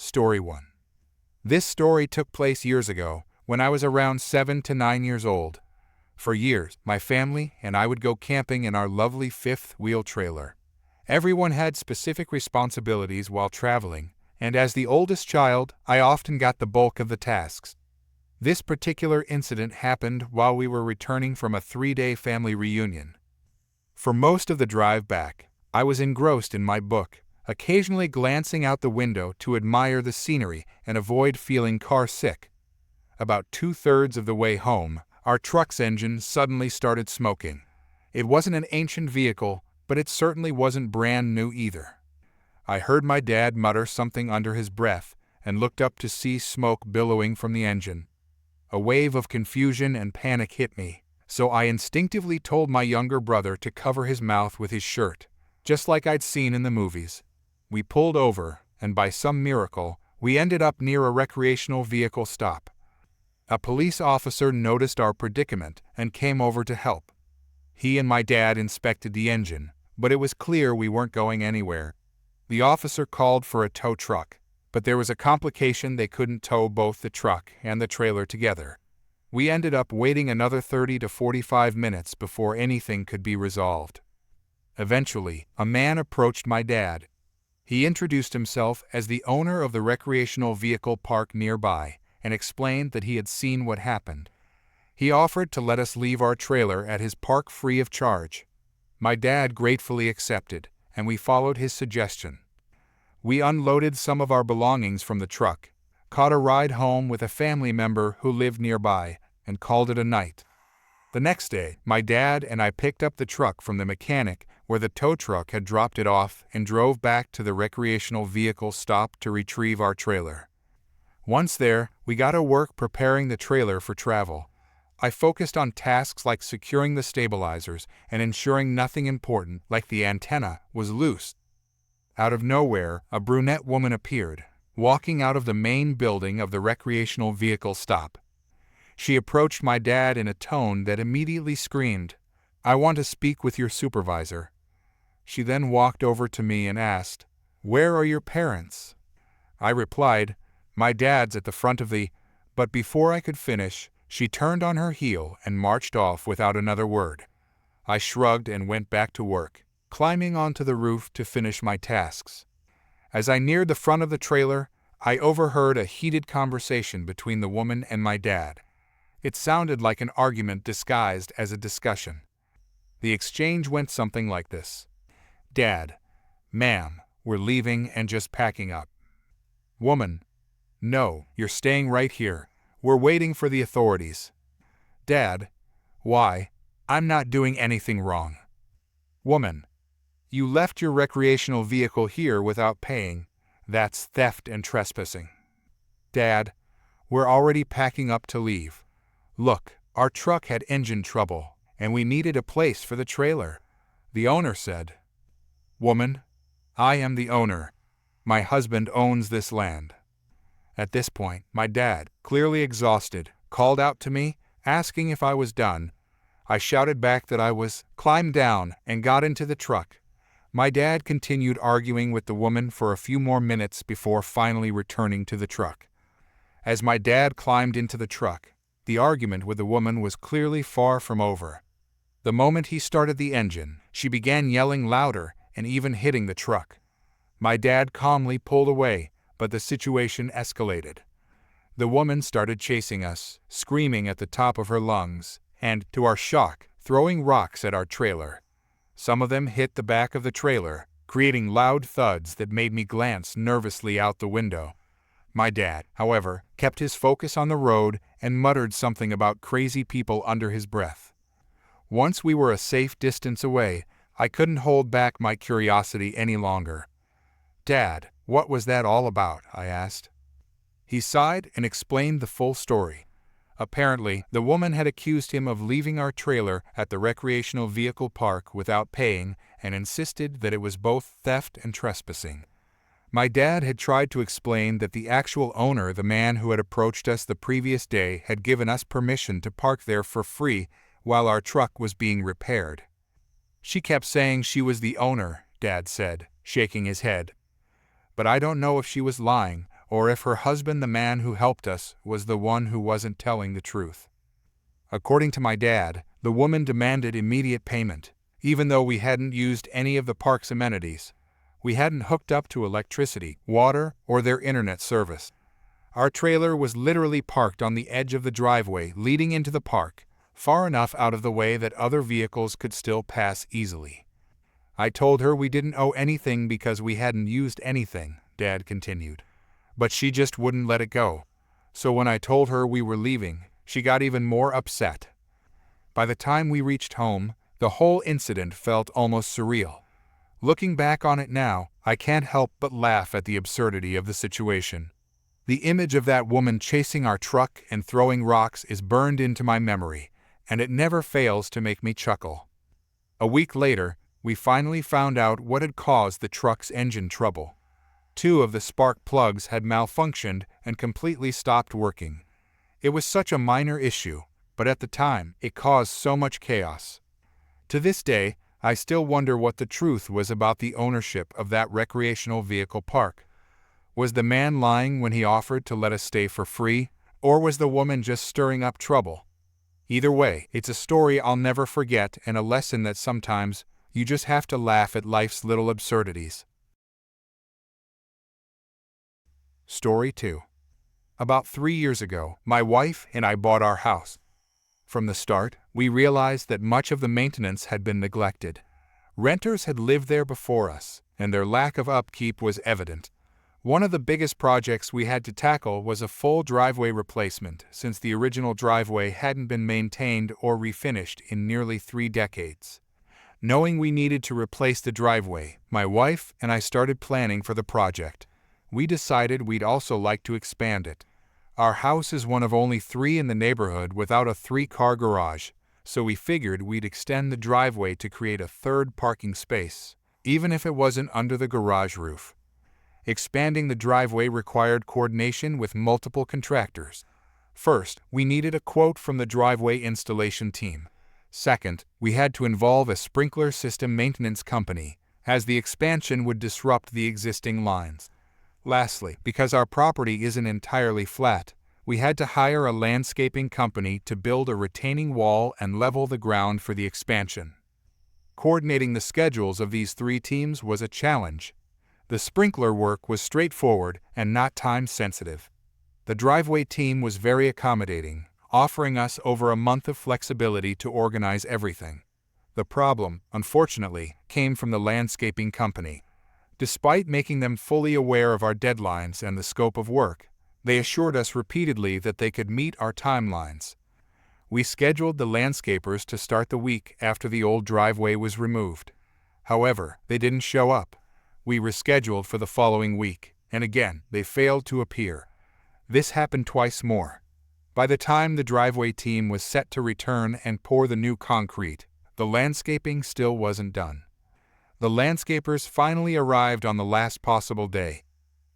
Story 1. This story took place years ago, when I was around 7 to 9 years old. For years, my family and I would go camping in our lovely fifth-wheel trailer. Everyone had specific responsibilities while traveling, and as the oldest child, I often got the bulk of the tasks. This particular incident happened while we were returning from a 3-day family reunion. For most of the drive back, I was engrossed in my book, occasionally glancing out the window to admire the scenery and avoid feeling car sick. About 2/3 of the way home, our truck's engine suddenly started smoking. It wasn't an ancient vehicle, but it certainly wasn't brand new either. I heard my dad mutter something under his breath and looked up to see smoke billowing from the engine. A wave of confusion and panic hit me, so I instinctively told my younger brother to cover his mouth with his shirt, just like I'd seen in the movies. We pulled over, and by some miracle, we ended up near a recreational vehicle stop. A police officer noticed our predicament and came over to help. He and my dad inspected the engine, but it was clear we weren't going anywhere. The officer called for a tow truck, but there was a complication: they couldn't tow both the truck and the trailer together. We ended up waiting another 30 to 45 minutes before anything could be resolved. Eventually, a man approached my dad. He introduced himself as the owner of the recreational vehicle park nearby and explained that he had seen what happened. He offered to let us leave our trailer at his park free of charge. My dad gratefully accepted, and we followed his suggestion. We unloaded some of our belongings from the truck, caught a ride home with a family member who lived nearby, and called it a night. The next day, my dad and I picked up the truck from the mechanic where the tow truck had dropped it off and drove back to the recreational vehicle stop to retrieve our trailer. Once there, we got to work preparing the trailer for travel. I focused on tasks like securing the stabilizers and ensuring nothing important, like the antenna, was loose. Out of nowhere, a brunette woman appeared, walking out of the main building of the recreational vehicle stop. She approached my dad in a tone that immediately screamed, "I want to speak with your supervisor." She then walked over to me and asked, "Where are your parents?" I replied, "My dad's at the front of the..." But before I could finish, she turned on her heel and marched off without another word. I shrugged and went back to work, climbing onto the roof to finish my tasks. As I neared the front of the trailer, I overheard a heated conversation between the woman and my dad. It sounded like an argument disguised as a discussion. The exchange went something like this. Dad: "Ma'am, we're leaving and just packing up." Woman: "No, you're staying right here. We're waiting for the authorities." Dad: "Why? I'm not doing anything wrong." Woman: "You left your recreational vehicle here without paying. That's theft and trespassing." Dad: "We're already packing up to leave. Look, our truck had engine trouble, and we needed a place for the trailer." The owner said. Woman: "I am the owner. My husband owns this land." At this point, my dad, clearly exhausted, called out to me, asking if I was done. I shouted back that I was, climbed down, and got into the truck. My dad continued arguing with the woman for a few more minutes before finally returning to the truck. As my dad climbed into the truck, the argument with the woman was clearly far from over. The moment he started the engine, she began yelling louder and even hitting the truck. My dad calmly pulled away, but the situation escalated. The woman started chasing us, screaming at the top of her lungs, and, to our shock, throwing rocks at our trailer. Some of them hit the back of the trailer, creating loud thuds that made me glance nervously out the window. My dad, however, kept his focus on the road and muttered something about crazy people under his breath. Once we were a safe distance away, I couldn't hold back my curiosity any longer. "Dad, what was that all about?" I asked. He sighed and explained the full story. Apparently, the woman had accused him of leaving our trailer at the recreational vehicle park without paying and insisted that it was both theft and trespassing. My dad had tried to explain that the actual owner, the man who had approached us the previous day, had given us permission to park there for free while our truck was being repaired. "She kept saying she was the owner," Dad said, shaking his head. "But I don't know if she was lying or if her husband, the man who helped us, was the one who wasn't telling the truth. According to my dad, the woman demanded immediate payment, even though we hadn't used any of the park's amenities. We hadn't hooked up to electricity, water, or their internet service. Our trailer was literally parked on the edge of the driveway leading into the park, far enough out of the way that other vehicles could still pass easily. I told her we didn't owe anything because we hadn't used anything, Dad continued. But she just wouldn't let it go. So when I told her we were leaving, she got even more upset. By the time we reached home, the whole incident felt almost surreal. Looking back on it now, I can't help but laugh at the absurdity of the situation. The image of that woman chasing our truck and throwing rocks is burned into my memory, and it never fails to make me chuckle. A week later, we finally found out what had caused the truck's engine trouble. 2 of the spark plugs had malfunctioned and completely stopped working. It was such a minor issue, but at the time, it caused so much chaos. To this day, I still wonder what the truth was about the ownership of that recreational vehicle park. Was the man lying when he offered to let us stay for free, or was the woman just stirring up trouble? Either way, it's a story I'll never forget and a lesson that sometimes you just have to laugh at life's little absurdities. Story 2. About 3 years ago, my wife and I bought our house. From the start, we realized that much of the maintenance had been neglected. Renters had lived there before us, and their lack of upkeep was evident. One of the biggest projects we had to tackle was a full driveway replacement, since the original driveway hadn't been maintained or refinished in nearly 3 decades. Knowing we needed to replace the driveway, my wife and I started planning for the project. We decided we'd also like to expand it. Our house is one of only 3 in the neighborhood without a 3-car garage, so we figured we'd extend the driveway to create a 3rd parking space, even if it wasn't under the garage roof. Expanding the driveway required coordination with multiple contractors. First, we needed a quote from the driveway installation team. Second, we had to involve a sprinkler system maintenance company, as the expansion would disrupt the existing lines. Lastly, because our property isn't entirely flat, we had to hire a landscaping company to build a retaining wall and level the ground for the expansion. Coordinating the schedules of these 3 teams was a challenge. The sprinkler work was straightforward and not time-sensitive. The driveway team was very accommodating, offering us over a month of flexibility to organize everything. The problem, unfortunately, came from the landscaping company. Despite making them fully aware of our deadlines and the scope of work, they assured us repeatedly that they could meet our timelines. We scheduled the landscapers to start the week after the old driveway was removed. However, they didn't show up. We rescheduled for the following week, and again, they failed to appear. This happened twice more. By the time the driveway team was set to return and pour the new concrete, the landscaping still wasn't done. The landscapers finally arrived on the last possible day.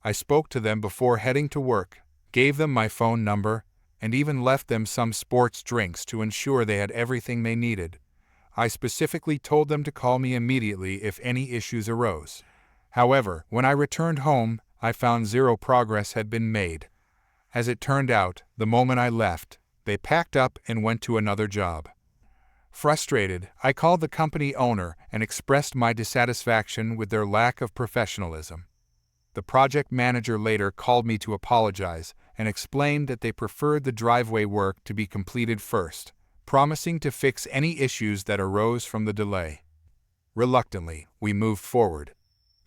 I spoke to them before heading to work, gave them my phone number, and even left them some sports drinks to ensure they had everything they needed. I specifically told them to call me immediately if any issues arose. However, when I returned home, I found 0 progress had been made. As it turned out, the moment I left, they packed up and went to another job. Frustrated, I called the company owner and expressed my dissatisfaction with their lack of professionalism. The project manager later called me to apologize and explained that they preferred the driveway work to be completed first, promising to fix any issues that arose from the delay. Reluctantly, we moved forward.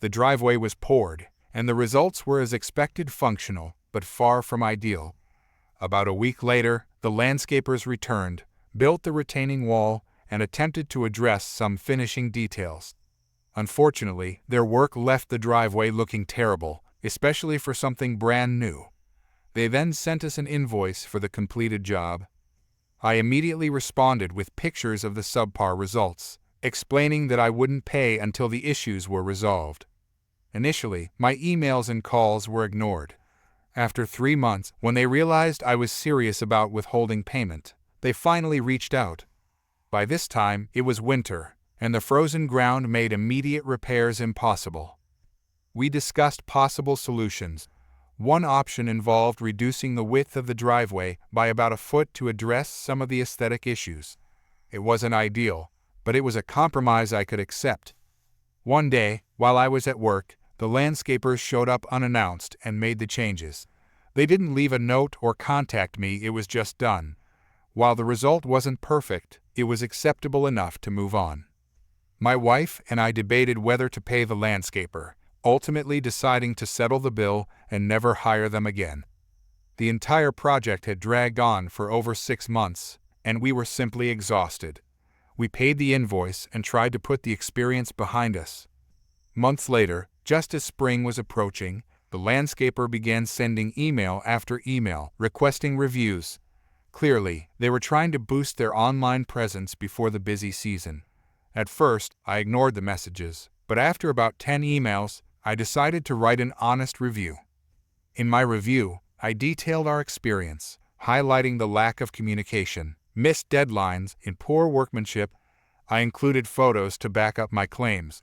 The driveway was poured, and the results were as expected, functional, but far from ideal. About a week later, the landscapers returned, built the retaining wall, and attempted to address some finishing details. Unfortunately, their work left the driveway looking terrible, especially for something brand new. They then sent us an invoice for the completed job. I immediately responded with pictures of the subpar results, explaining that I wouldn't pay until the issues were resolved. Initially, my emails and calls were ignored. After 3 months, when they realized I was serious about withholding payment, they finally reached out. By this time, it was winter, and the frozen ground made immediate repairs impossible. We discussed possible solutions. One option involved reducing the width of the driveway by about a foot to address some of the aesthetic issues. It wasn't ideal, but it was a compromise I could accept. One day, while I was at work, the landscapers showed up unannounced and made the changes. They didn't leave a note or contact me, it was just done. While the result wasn't perfect, it was acceptable enough to move on. My wife and I debated whether to pay the landscaper, ultimately deciding to settle the bill and never hire them again. The entire project had dragged on for over 6 months, and we were simply exhausted. We paid the invoice and tried to put the experience behind us. Months later, just as spring was approaching, the landscaper began sending email after email requesting reviews. Clearly, they were trying to boost their online presence before the busy season. At first, I ignored the messages, but after about 10 emails, I decided to write an honest review. In my review, I detailed our experience, highlighting the lack of communication, missed deadlines, and poor workmanship. I included photos to back up my claims.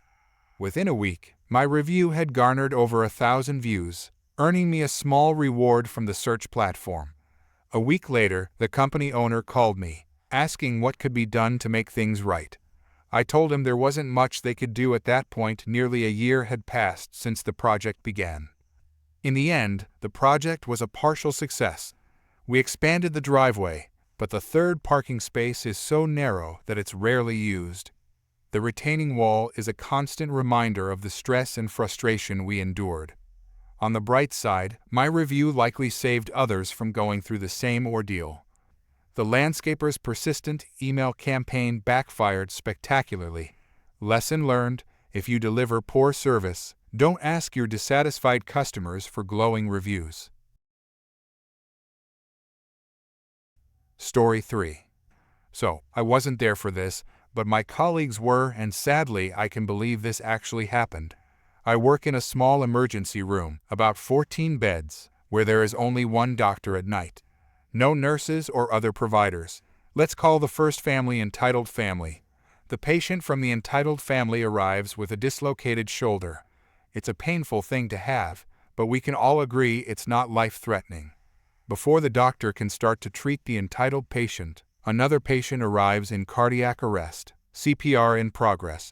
Within a week, my review had garnered over 1,000 views, earning me a small reward from the search platform. A week later, the company owner called me, asking what could be done to make things right. I told him there wasn't much they could do at that point. Nearly a year had passed since the project began. In the end, the project was a partial success. We expanded the driveway, but the third parking space is so narrow that it's rarely used. The retaining wall is a constant reminder of the stress and frustration we endured. On the bright side, my review likely saved others from going through the same ordeal. The landscaper's persistent email campaign backfired spectacularly. Lesson learned: if you deliver poor service, don't ask your dissatisfied customers for glowing reviews. Story 3. So, I wasn't there for this, but my colleagues were, and sadly, I can believe this actually happened. I work in a small emergency room, about 14 beds, where there is only one doctor at night. No nurses or other providers. Let's call the first family entitled family. The patient from the entitled family arrives with a dislocated shoulder. It's a painful thing to have, but we can all agree it's not life-threatening. Before the doctor can start to treat the entitled patient, another patient arrives in cardiac arrest, CPR in progress.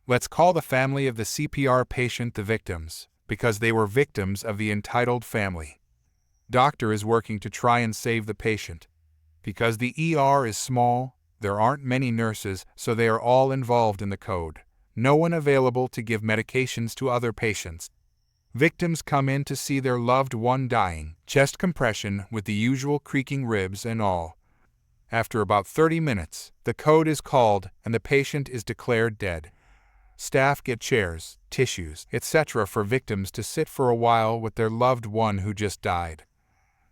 Let's call the family of the CPR patient the victims, because they were victims of the entitled family. Doctor is working to try and save the patient. Because the ER is small, there aren't many nurses, so they are all involved in the code. No one available to give medications to other patients. Victims come in to see their loved one dying, chest compression with the usual creaking ribs and all. After about 30 minutes, the code is called and the patient is declared dead. Staff get chairs, tissues, etc. for victims to sit for a while with their loved one who just died.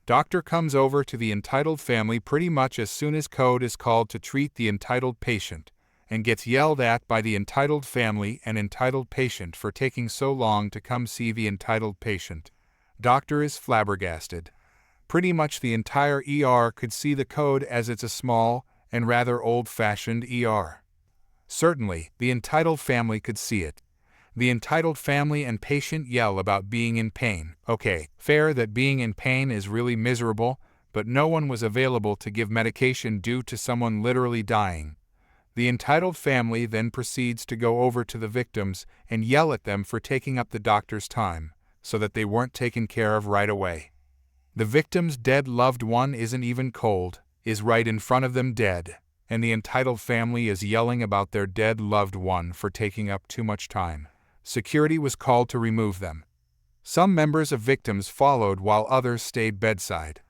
Doctor comes over to the entitled family pretty much as soon as code is called to treat the entitled patient, and gets yelled at by the entitled family and entitled patient for taking so long to come see the entitled patient. Doctor is flabbergasted. Pretty much the entire ER could see the code as it's a small and rather old-fashioned ER. Certainly, the entitled family could see it. The entitled family and patient yell about being in pain. Okay, fair that being in pain is really miserable, but no one was available to give medication due to someone literally dying. The entitled family then proceeds to go over to the victims and yell at them for taking up the doctor's time, so that they weren't taken care of right away. The victim's dead loved one isn't even cold, is right in front of them dead, and the entitled family is yelling about their dead loved one for taking up too much time. Security was called to remove them. Some members of victims followed while others stayed bedside.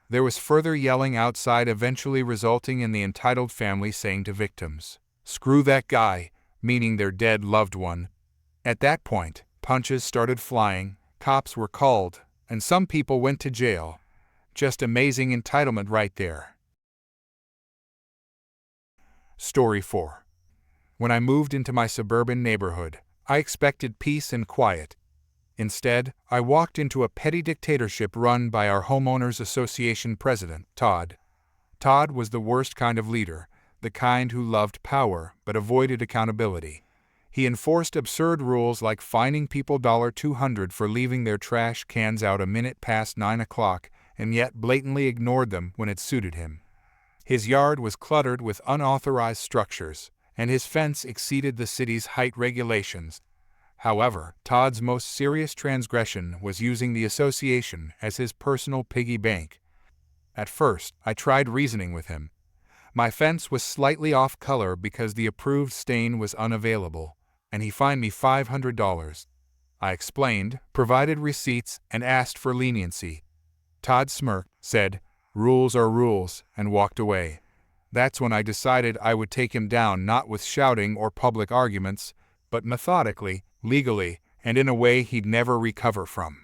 There was further yelling outside, eventually resulting in the entitled family saying to victims, "Screw that guy," meaning their dead loved one. At that point, punches started flying, cops were called, and some people went to jail. Just amazing entitlement right there. Story 4. When I moved into my suburban neighborhood, I expected peace and quiet. Instead, I walked into a petty dictatorship run by our homeowners association president, Todd. Todd was the worst kind of leader, the kind who loved power but avoided accountability. He enforced absurd rules like fining people $200 for leaving their trash cans out a minute past 9 o'clock, and yet blatantly ignored them when it suited him. His yard was cluttered with unauthorized structures, and his fence exceeded the city's height regulations. However, Todd's most serious transgression was using the association as his personal piggy bank. At first, I tried reasoning with him. My fence was slightly off color because the approved stain was unavailable, and he fined me $500. I explained, provided receipts, and asked for leniency. Todd smirked, said, "Rules are rules," and walked away. That's when I decided I would take him down, not with shouting or public arguments, but methodically, legally, and in a way he'd never recover from.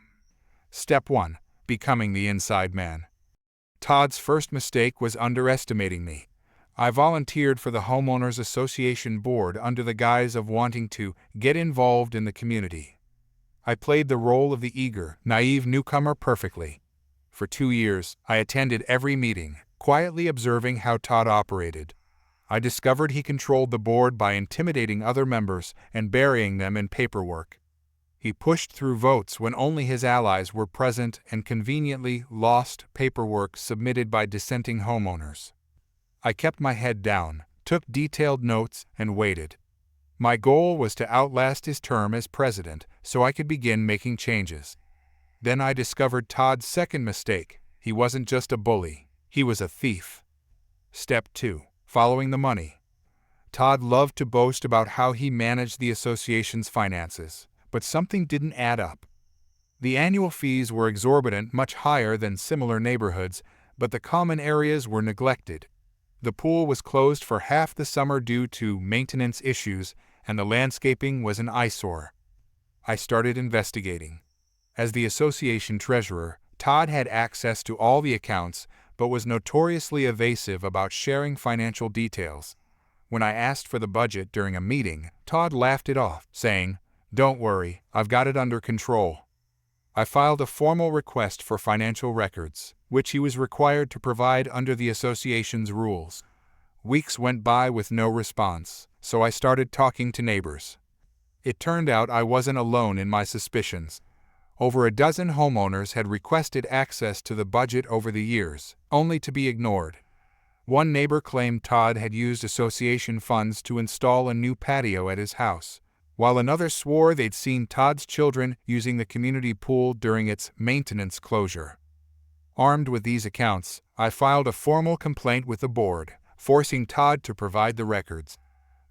Step 1. Becoming the inside man. Todd's first mistake was underestimating me. I volunteered for the Homeowners Association board under the guise of wanting to get involved in the community. I played the role of the eager, naive newcomer perfectly. For 2 years, I attended every meeting, quietly observing how Todd operated. I discovered he controlled the board by intimidating other members and burying them in paperwork. He pushed through votes when only his allies were present and conveniently lost paperwork submitted by dissenting homeowners. I kept my head down, took detailed notes, and waited. My goal was to outlast his term as president so I could begin making changes. Then I discovered Todd's second mistake. He wasn't just a bully, he was a thief. Step 2. Following the money. Todd loved to boast about how he managed the association's finances, but something didn't add up. The annual fees were exorbitant, much higher than similar neighborhoods, but the common areas were neglected. The pool was closed for half the summer due to maintenance issues, and the landscaping was an eyesore. I started investigating. As the association treasurer, Todd had access to all the accounts, but was notoriously evasive about sharing financial details. When I asked for the budget during a meeting, Todd laughed it off, saying, "Don't worry, I've got it under control." I filed a formal request for financial records, which he was required to provide under the association's rules. Weeks went by with no response, so I started talking to neighbors. It turned out I wasn't alone in my suspicions. Over a dozen homeowners had requested access to the budget over the years, only to be ignored. One neighbor claimed Todd had used association funds to install a new patio at his house, while another swore they'd seen Todd's children using the community pool during its maintenance closure. Armed with these accounts, I filed a formal complaint with the board, forcing Todd to provide the records.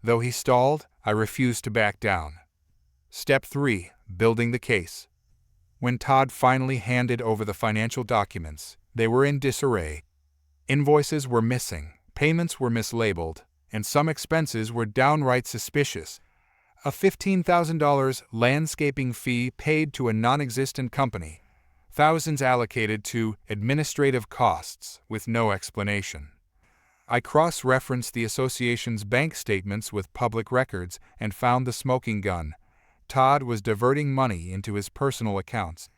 Though he stalled, I refused to back down. Step 3. Building the case. When Todd finally handed over the financial documents, they were in disarray. Invoices were missing, payments were mislabeled, and some expenses were downright suspicious. A $15,000 landscaping fee paid to a non-existent company, thousands allocated to administrative costs with no explanation. I cross-referenced the association's bank statements with public records and found the smoking gun. Todd was diverting money into his personal accounts.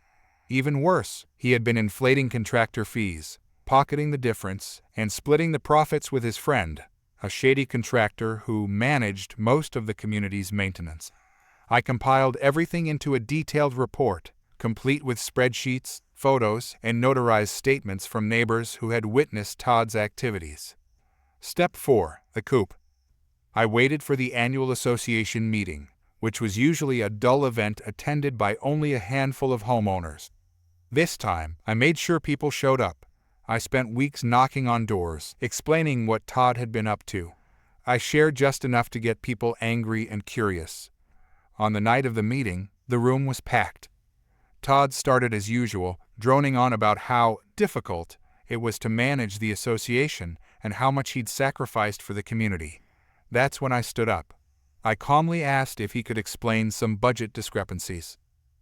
Even worse, he had been inflating contractor fees, pocketing the difference, and splitting the profits with his friend, a shady contractor who managed most of the community's maintenance. I compiled everything into a detailed report, complete with spreadsheets, photos, and notarized statements from neighbors who had witnessed Todd's activities. Step 4. The coup. I waited for the annual association meeting, which was usually a dull event attended by only a handful of homeowners. This time, I made sure people showed up. I spent weeks knocking on doors, explaining what Todd had been up to. I shared just enough to get people angry and curious. On the night of the meeting, the room was packed. Todd started as usual, droning on about how difficult it was to manage the association and how much he'd sacrificed for the community. That's when I stood up. I calmly asked if he could explain some budget discrepancies.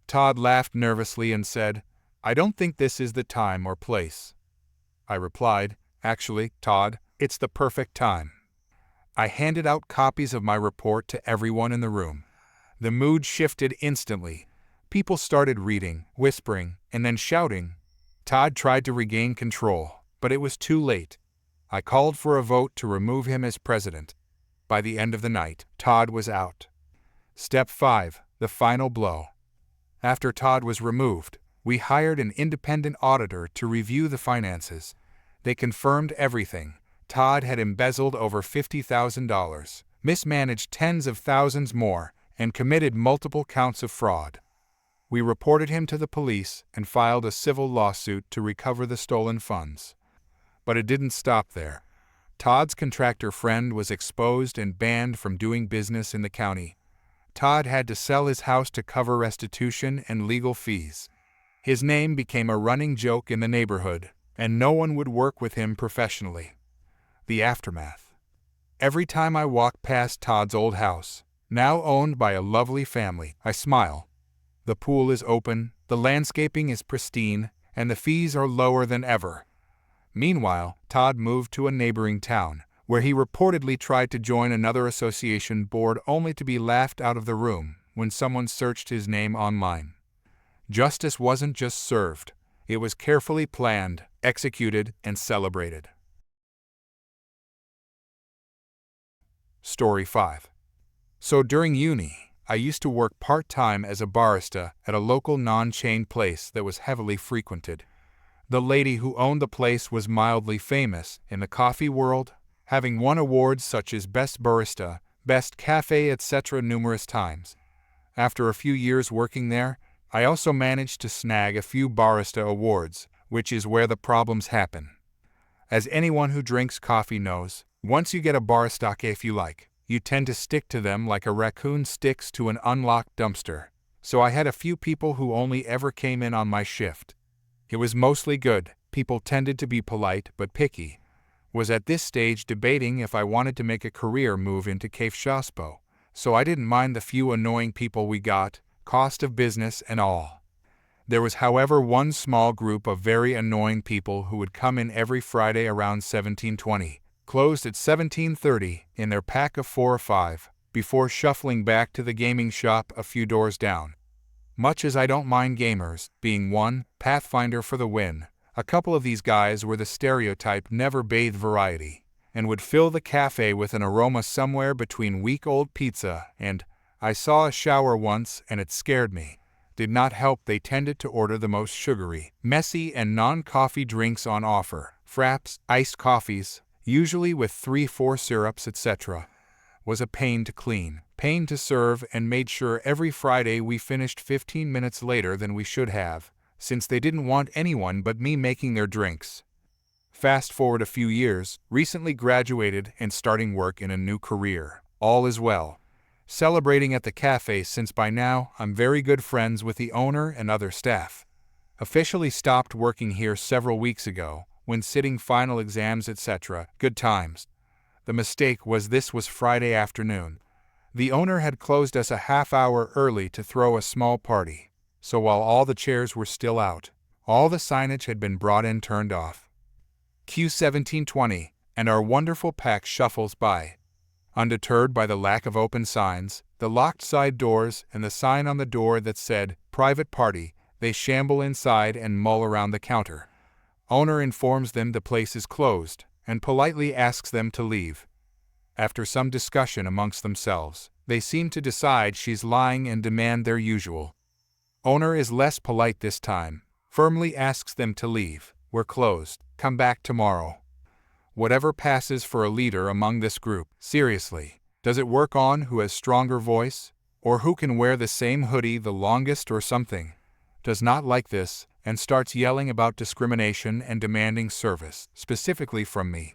Todd laughed nervously and said, "I don't think this is the time or place." I replied, "Actually, Todd, it's the perfect time." I handed out copies of my report to everyone in the room. The mood shifted instantly. People started reading, whispering, and then shouting. Todd tried to regain control, but it was too late. I called for a vote to remove him as president. By the end of the night, Todd was out. Step 5. The final blow. After Todd was removed, we hired an independent auditor to review the finances. They confirmed everything. Todd had embezzled over $50,000, mismanaged tens of thousands more, and committed multiple counts of fraud. We reported him to the police and filed a civil lawsuit to recover the stolen funds. But it didn't stop there. Todd's contractor friend was exposed and banned from doing business in the county. Todd had to sell his house to cover restitution and legal fees. His name became a running joke in the neighborhood, and no one would work with him professionally. The aftermath. Every time I walk past Todd's old house, now owned by a lovely family, I smile. The pool is open, the landscaping is pristine, and the fees are lower than ever. Meanwhile, Todd moved to a neighboring town, where he reportedly tried to join another association board only to be laughed out of the room when someone searched his name online. Justice wasn't just served, it was carefully planned, executed, and celebrated. Story 5. So during uni, I used to work part-time as a barista at a local non-chain place that was heavily frequented. The lady who owned the place was mildly famous in the coffee world, having won awards such as Best Barista, Best Cafe, etc. numerous times. After a few years working there, I also managed to snag a few barista awards, which is where the problems happen. As anyone who drinks coffee knows, once you get a barista if you like, you tend to stick to them like a raccoon sticks to an unlocked dumpster. So I had a few people who only ever came in on my shift. It was mostly good, people tended to be polite but picky. Was at this stage debating if I wanted to make a career move into K-Korner, so I didn't mind the few annoying people we got, cost of business and all. There was however one small group of very annoying people who would come in every Friday around 17:20, closed at 17:30 in their pack of 4 or 5, before shuffling back to the gaming shop a few doors down. Much as I don't mind gamers, being one, Pathfinder for the win, a couple of these guys were the stereotype never-bathed variety, and would fill the cafe with an aroma somewhere between week-old pizza and, I saw a shower once and it scared me. Did not help they tended to order the most sugary, messy and non-coffee drinks on offer, fraps, iced coffees, usually with 3-4 syrups etc. Was a pain to clean, pain to serve, and made sure every Friday we finished 15 minutes later than we should have, since they didn't want anyone but me making their drinks. Fast forward a few years, recently graduated and starting work in a new career. All is well. Celebrating at the cafe since by now I'm very good friends with the owner and other staff. Officially stopped working here several weeks ago, when sitting final exams etc. Good times. The mistake was this was Friday afternoon. The owner had closed us a half hour early to throw a small party, so while all the chairs were still out, all the signage had been brought in turned off. Q1720, and our wonderful pack shuffles by. Undeterred by the lack of open signs, the locked side doors, and the sign on the door that said, "Private Party," they shamble inside and mull around the counter. Owner informs them the place is closed, and politely asks them to leave. After some discussion amongst themselves, they seem to decide she's lying and demand their usual. Owner is less polite this time, firmly asks them to leave. We're closed, come back tomorrow. Whatever passes for a leader among this group, seriously, does it work on who has stronger voice, or who can wear the same hoodie the longest or something? Does not like this, and starts yelling about discrimination and demanding service, specifically from me.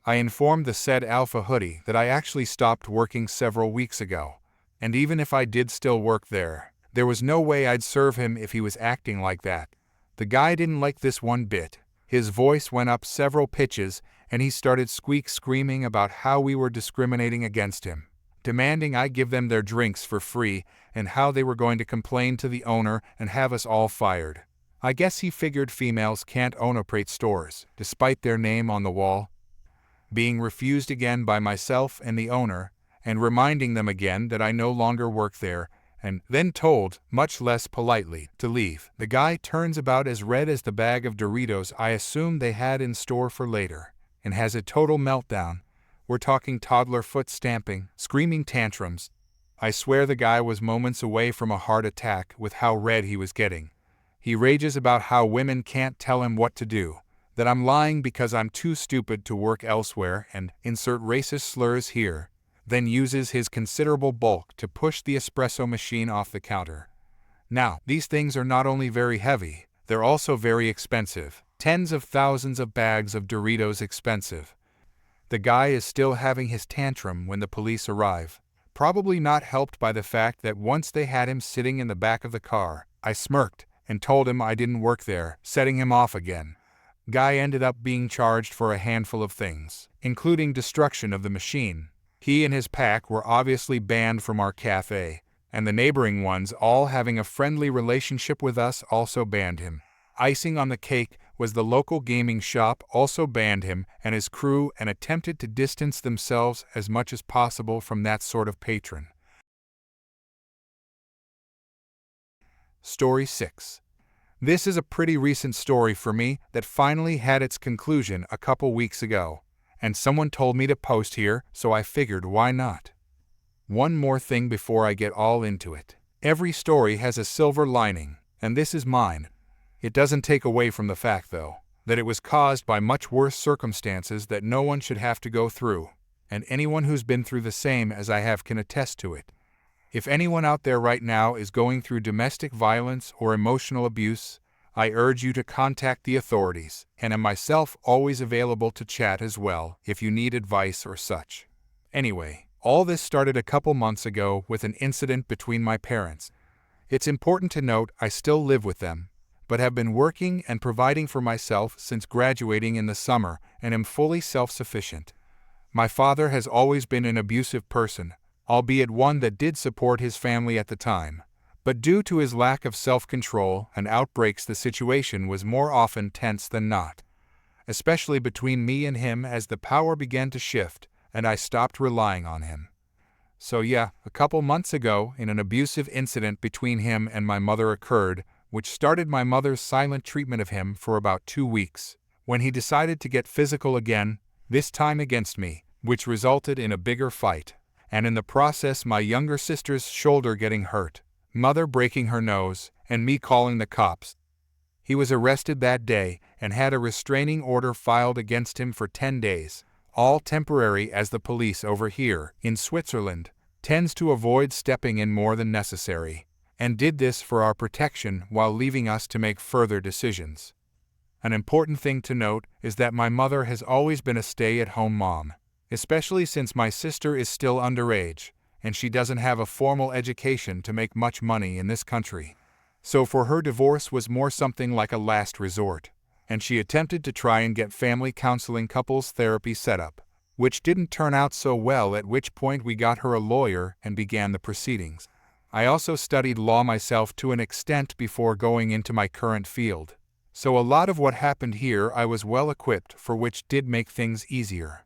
I informed the said Alpha Hoodie that I actually stopped working several weeks ago, and even if I did still work there, there was no way I'd serve him if he was acting like that. The guy didn't like this one bit. His voice went up several pitches, and he started screaming about how we were discriminating against him, demanding I give them their drinks for free, and how they were going to complain to the owner and have us all fired. I guess he figured females can't operate stores, despite their name on the wall. Being refused again by myself and the owner, and reminding them again that I no longer work there, and then told, much less politely, to leave. The guy turns about as red as the bag of Doritos I assumed they had in store for later, and has a total meltdown. We're talking toddler foot stamping, screaming tantrums. I swear the guy was moments away from a heart attack with how red he was getting. He rages about how women can't tell him what to do, that I'm lying because I'm too stupid to work elsewhere and insert racist slurs here, then uses his considerable bulk to push the espresso machine off the counter. Now, these things are not only very heavy, they're also very expensive. Tens of thousands of bags of Doritos expensive. The guy is still having his tantrum when the police arrive, probably not helped by the fact that once they had him sitting in the back of the car, I smirked and told him I didn't work there, setting him off again. Guy ended up being charged for a handful of things, including destruction of the machine. He and his pack were obviously banned from our cafe, and the neighboring ones, all having a friendly relationship with us, also banned him. Icing on the cake was the local gaming shop also banned him and his crew and attempted to distance themselves as much as possible from that sort of patron. Story 6. This is a pretty recent story for me that finally had its conclusion a couple weeks ago, and someone told me to post here, so I figured why not. One more thing before I get all into it. Every story has a silver lining, and this is mine. It doesn't take away from the fact, though, that it was caused by much worse circumstances that no one should have to go through, and anyone who's been through the same as I have can attest to it. If anyone out there right now is going through domestic violence or emotional abuse, I urge you to contact the authorities, and am myself always available to chat as well if you need advice or such. Anyway, all this started a couple months ago with an incident between my parents. It's important to note I still live with them, but have been working and providing for myself since graduating in the summer and am fully self-sufficient. My father has always been an abusive person, albeit one that did support his family at the time. But due to his lack of self-control and outbreaks, the situation was more often tense than not, especially between me and him as the power began to shift and I stopped relying on him. So yeah, a couple months ago, an abusive incident between him and my mother occurred, which started my mother's silent treatment of him for about 2 weeks, when he decided to get physical again, this time against me, which resulted in a bigger fight, and in the process my younger sister's shoulder getting hurt, mother breaking her nose, and me calling the cops. He was arrested that day and had a restraining order filed against him for 10 days, all temporary, as the police over here, in Switzerland, tends to avoid stepping in more than necessary, and did this for our protection while leaving us to make further decisions. An important thing to note is that my mother has always been a stay-at-home mom, especially since my sister is still underage, and she doesn't have a formal education to make much money in this country. So for her, divorce was more something like a last resort, and she attempted to try and get family counseling couples therapy set up, which didn't turn out so well, at which point we got her a lawyer and began the proceedings. I also studied law myself to an extent before going into my current field, so a lot of what happened here I was well equipped for, which did make things easier.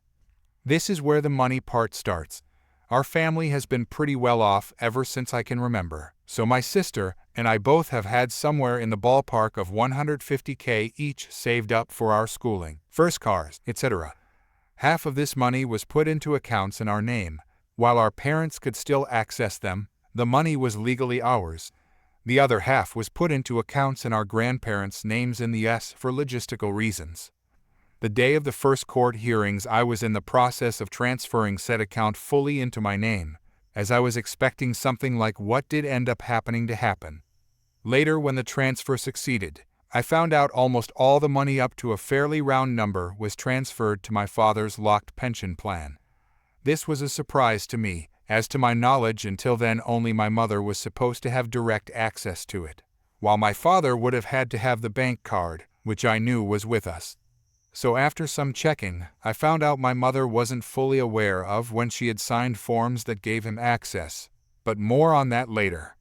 This is where the money part starts. Our family has been pretty well off ever since I can remember, so my sister and I both have had somewhere in the ballpark of $150K each saved up for our schooling, first cars, etc. Half of this money was put into accounts in our name. While our parents could still access them, the money was legally ours. The other half was put into accounts in our grandparents' names in the S for logistical reasons. The day of the first court hearings, I was in the process of transferring said account fully into my name, as I was expecting something like what did end up happening to happen. Later, when the transfer succeeded, I found out almost all the money up to a fairly round number was transferred to my father's locked pension plan. This was a surprise to me, as to my knowledge until then only my mother was supposed to have direct access to it, while my father would have had to have the bank card, which I knew was with us. So after some checking, I found out my mother wasn't fully aware of when she had signed forms that gave him access, but more on that later.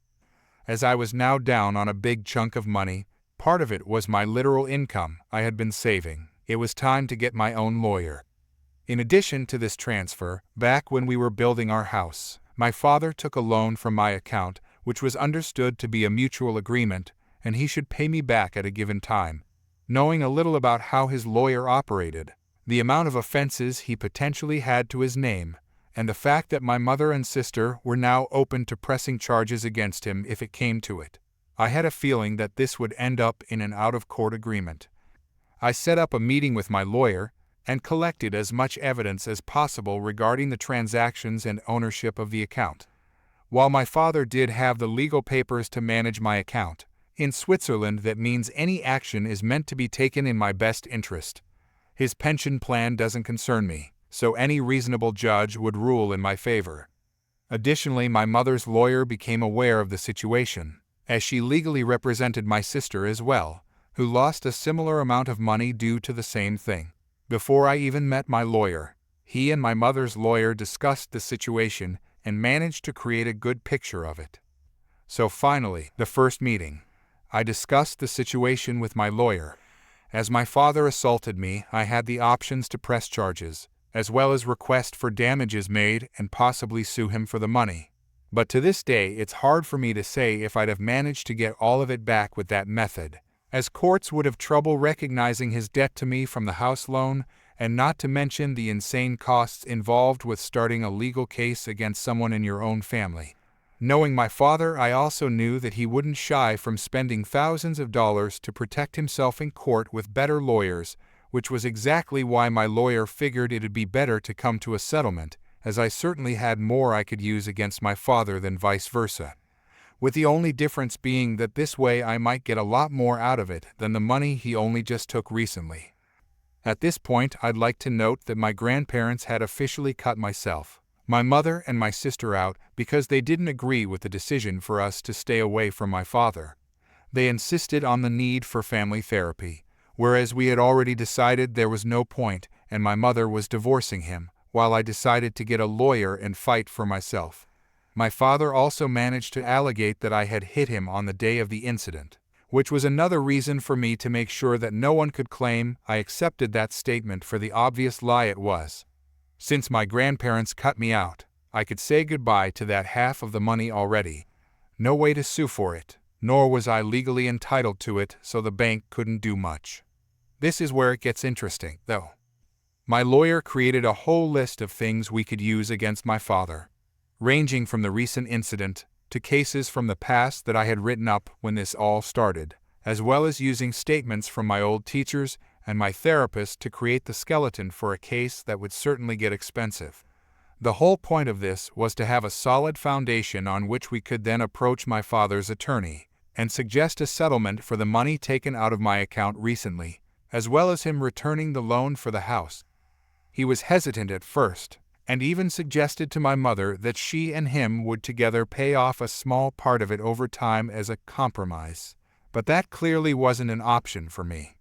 As I was now down on a big chunk of money, part of it was my literal income I had been saving, it was time to get my own lawyer. In addition to this transfer, back when we were building our house, my father took a loan from my account, which was understood to be a mutual agreement, and he should pay me back at a given time. Knowing a little about how his lawyer operated, the amount of offenses he potentially had to his name, and the fact that my mother and sister were now open to pressing charges against him if it came to it. I had a feeling that this would end up in an out-of-court agreement. I set up a meeting with my lawyer and collected as much evidence as possible regarding the transactions and ownership of the account. While my father did have the legal papers to manage my account, in Switzerland that means any action is meant to be taken in my best interest. His pension plan doesn't concern me, so any reasonable judge would rule in my favor. Additionally, my mother's lawyer became aware of the situation, as she legally represented my sister as well, who lost a similar amount of money due to the same thing. Before I even met my lawyer, he and my mother's lawyer discussed the situation and managed to create a good picture of it. So finally, the first meeting, I discussed the situation with my lawyer. As my father assaulted me, I had the options to press charges, as well as request for damages made and possibly sue him for the money. But to this day, it's hard for me to say if I'd have managed to get all of it back with that method, as courts would have trouble recognizing his debt to me from the house loan, and not to mention the insane costs involved with starting a legal case against someone in your own family. Knowing my father, I also knew that he wouldn't shy from spending thousands of dollars to protect himself in court with better lawyers, which was exactly why my lawyer figured it'd be better to come to a settlement, as I certainly had more I could use against my father than vice versa. With the only difference being that this way I might get a lot more out of it than the money he only just took recently. At this point, I'd like to note that my grandparents had officially cut myself, my mother and my sister out because they didn't agree with the decision for us to stay away from my father. They insisted on the need for family therapy, whereas we had already decided there was no point and my mother was divorcing him, while I decided to get a lawyer and fight for myself. My father also managed to allegate that I had hit him on the day of the incident, which was another reason for me to make sure that no one could claim I accepted that statement for the obvious lie it was. Since my grandparents cut me out, I could say goodbye to that half of the money already. No way to sue for it, nor was I legally entitled to it, so the bank couldn't do much. This is where it gets interesting, though. My lawyer created a whole list of things we could use against my father, ranging from the recent incident to cases from the past that I had written up when this all started, as well as using statements from my old teachers and my therapist to create the skeleton for a case that would certainly get expensive. The whole point of this was to have a solid foundation on which we could then approach my father's attorney and suggest a settlement for the money taken out of my account recently, as well as him returning the loan for the house. He was hesitant at first, and even suggested to my mother that she and him would together pay off a small part of it over time as a compromise, but that clearly wasn't an option for me.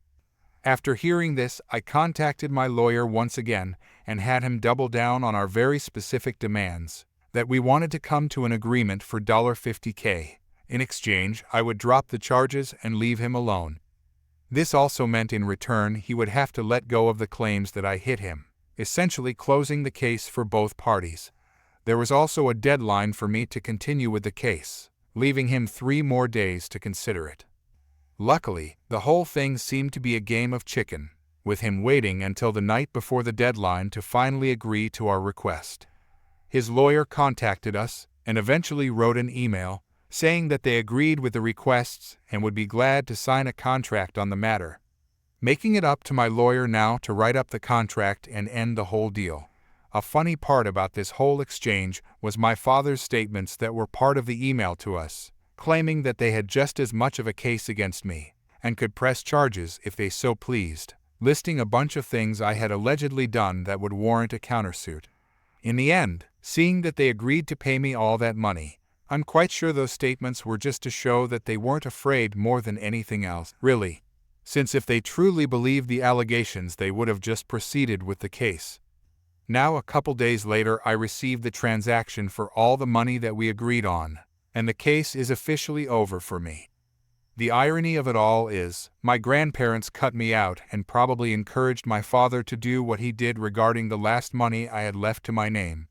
After hearing this, I contacted my lawyer once again and had him double down on our very specific demands, that we wanted to come to an agreement for $50K. In exchange, I would drop the charges and leave him alone. This also meant in return he would have to let go of the claims that I hit him, essentially closing the case for both parties. There was also a deadline for me to continue with the case, leaving him 3 more days to consider it. Luckily, the whole thing seemed to be a game of chicken, with him waiting until the night before the deadline to finally agree to our request. His lawyer contacted us and eventually wrote an email saying that they agreed with the requests and would be glad to sign a contract on the matter, making it up to my lawyer now to write up the contract and end the whole deal. A funny part about this whole exchange was my father's statements that were part of the email to us, claiming that they had just as much of a case against me and could press charges if they so pleased, listing a bunch of things I had allegedly done that would warrant a countersuit. In the end, seeing that they agreed to pay me all that money, I'm quite sure those statements were just to show that they weren't afraid more than anything else, really, since if they truly believed the allegations they would have just proceeded with the case. Now, a couple days later, I received the transaction for all the money that we agreed on, and the case is officially over for me. The irony of it all is, my grandparents cut me out and probably encouraged my father to do what he did regarding the last money I had left to my name.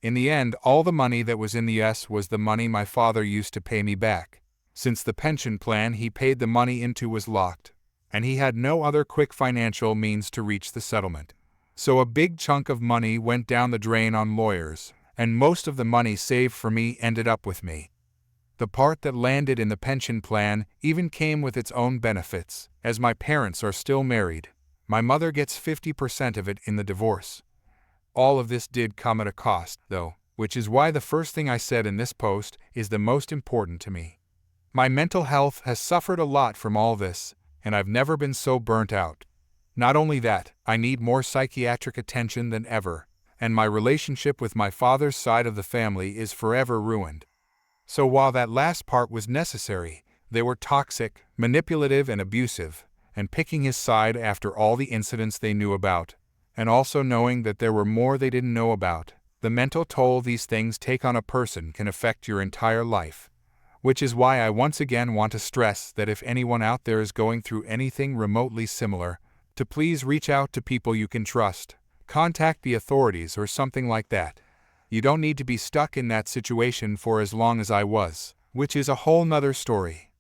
In the end, all the money that was in the U.S. was the money my father used to pay me back, since the pension plan he paid the money into was locked, and he had no other quick financial means to reach the settlement. So a big chunk of money went down the drain on lawyers, and most of the money saved for me ended up with me. The part that landed in the pension plan even came with its own benefits, as my parents are still married. My mother gets 50% of it in the divorce. All of this did come at a cost, though, which is why the first thing I said in this post is the most important to me. My mental health has suffered a lot from all this, and I've never been so burnt out. Not only that, I need more psychiatric attention than ever, and my relationship with my father's side of the family is forever ruined. So while that last part was necessary, they were toxic, manipulative, and abusive, and picking his side after all the incidents they knew about, and also knowing that there were more they didn't know about. The mental toll these things take on a person can affect your entire life. Which is why I once again want to stress that if anyone out there is going through anything remotely similar, to please reach out to people you can trust. Contact the authorities or something like that. You don't need to be stuck in that situation for as long as I was, which is a whole nother story.